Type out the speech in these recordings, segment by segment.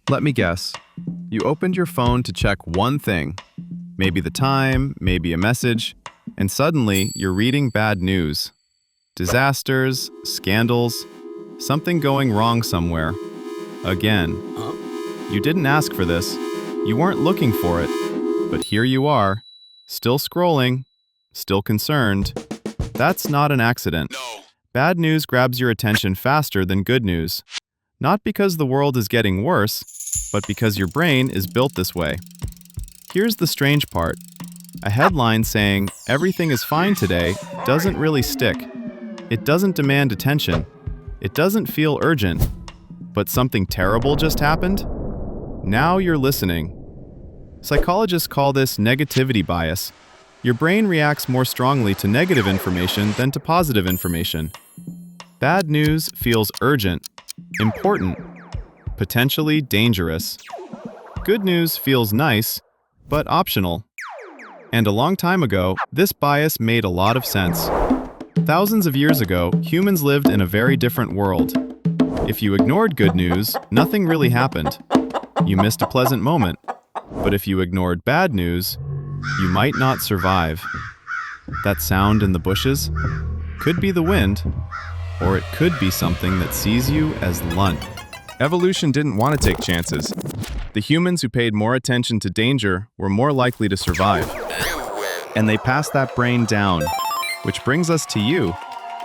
Let me guess. You opened your phone to check one thing, maybe the time, maybe a message, and suddenly you're reading bad news. Disasters, scandals, something going wrong somewhere. Again. You didn't ask for this. You weren't looking for it. But here you are, still scrolling, still concerned. That's not an accident. No. Bad news grabs your attention faster than good news. Not because the world is getting worse, but because your brain is built this way. Here's the strange part. A headline saying, "Everything is fine today," doesn't really stick. It doesn't demand attention. It doesn't feel urgent. But something terrible just happened? Now you're listening. Psychologists call this negativity bias. Your brain reacts more strongly to negative information than to positive information. Bad news feels urgent, important, potentially dangerous. Good news feels nice, but optional. And a long time ago, this bias made a lot of sense. Thousands of years ago, humans lived in a very different world. If you ignored good news, nothing really happened. You missed a pleasant moment. But if you ignored bad news, you might not survive. That sound in the bushes could be the wind, or it could be something that sees you as lunch. Evolution didn't want to take chances. The humans who paid more attention to danger were more likely to survive. And they passed that brain down, which brings us to you.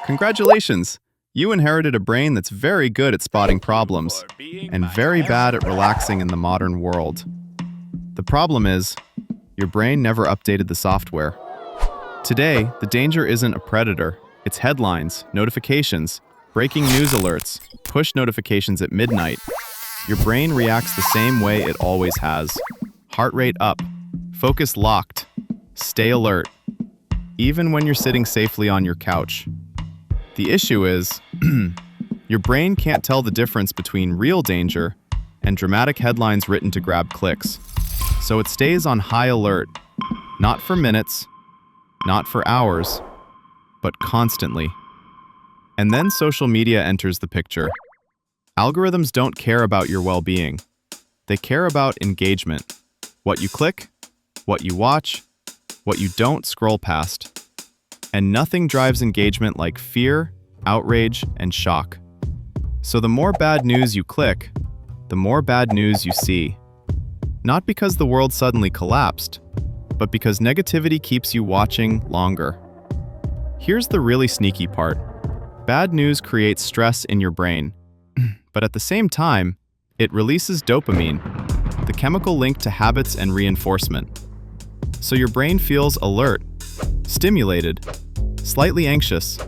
Congratulations! You inherited a brain that's very good at spotting problems and very bad at relaxing in the modern world. The problem is, your brain never updated the software. Today, the danger isn't a predator. It's headlines, notifications, breaking news alerts, push notifications at midnight. Your brain reacts the same way it always has. Heart rate up, focus locked, stay alert, even when you're sitting safely on your couch. The issue is, your brain can't tell the difference between real danger and dramatic headlines written to grab clicks. So it stays on high alert, not for minutes, not for hours, but constantly. And then social media enters the picture. Algorithms don't care about your well-being. They care about engagement. What you click, what you watch, what you don't scroll past. And nothing drives engagement like fear, outrage, and shock. So the more bad news you click, the more bad news you see. Not because the world suddenly collapsed, but because negativity keeps you watching longer. Here's the really sneaky part. Bad news creates stress in your brain, but at the same time, it releases dopamine, the chemical linked to habits and reinforcement. So your brain feels alert, stimulated, slightly anxious,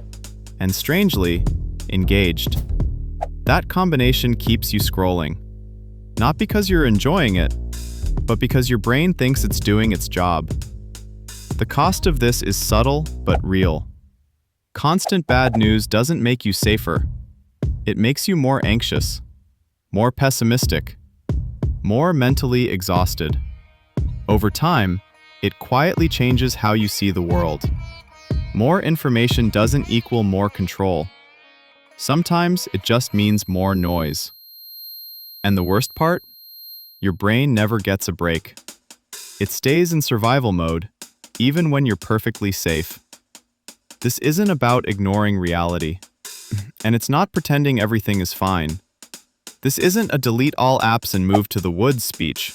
and strangely, engaged. That combination keeps you scrolling. Not because you're enjoying it, but because your brain thinks it's doing its job. The cost of this is subtle but real. Constant bad news doesn't make you safer. It makes you more anxious, more pessimistic, more mentally exhausted. Over time, it quietly changes how you see the world. More information doesn't equal more control. Sometimes it just means more noise. And the worst part? Your brain never gets a break. It stays in survival mode, even when you're perfectly safe. This isn't about ignoring reality. And it's not pretending everything is fine. This isn't a delete all apps and move to the woods speech.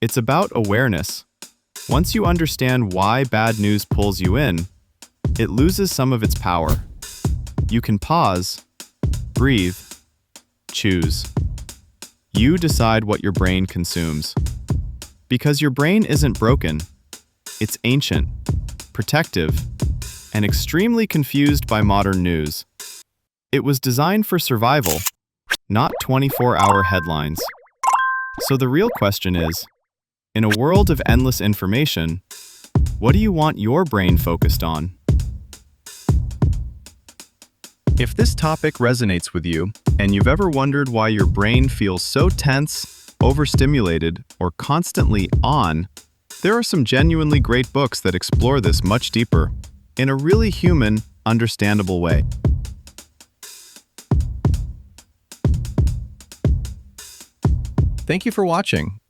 It's about awareness. Once you understand why bad news pulls you in, it loses some of its power. You can pause, breathe, choose. You decide what your brain consumes. Because your brain isn't broken. It's ancient, protective, and extremely confused by modern news. It was designed for survival, not 24-hour headlines. So the real question is, in a world of endless information, what do you want your brain focused on? If this topic resonates with you, and you've ever wondered why your brain feels so tense, overstimulated, or constantly on, there are some genuinely great books that explore this much deeper, in a really human, understandable way. Thank you for watching.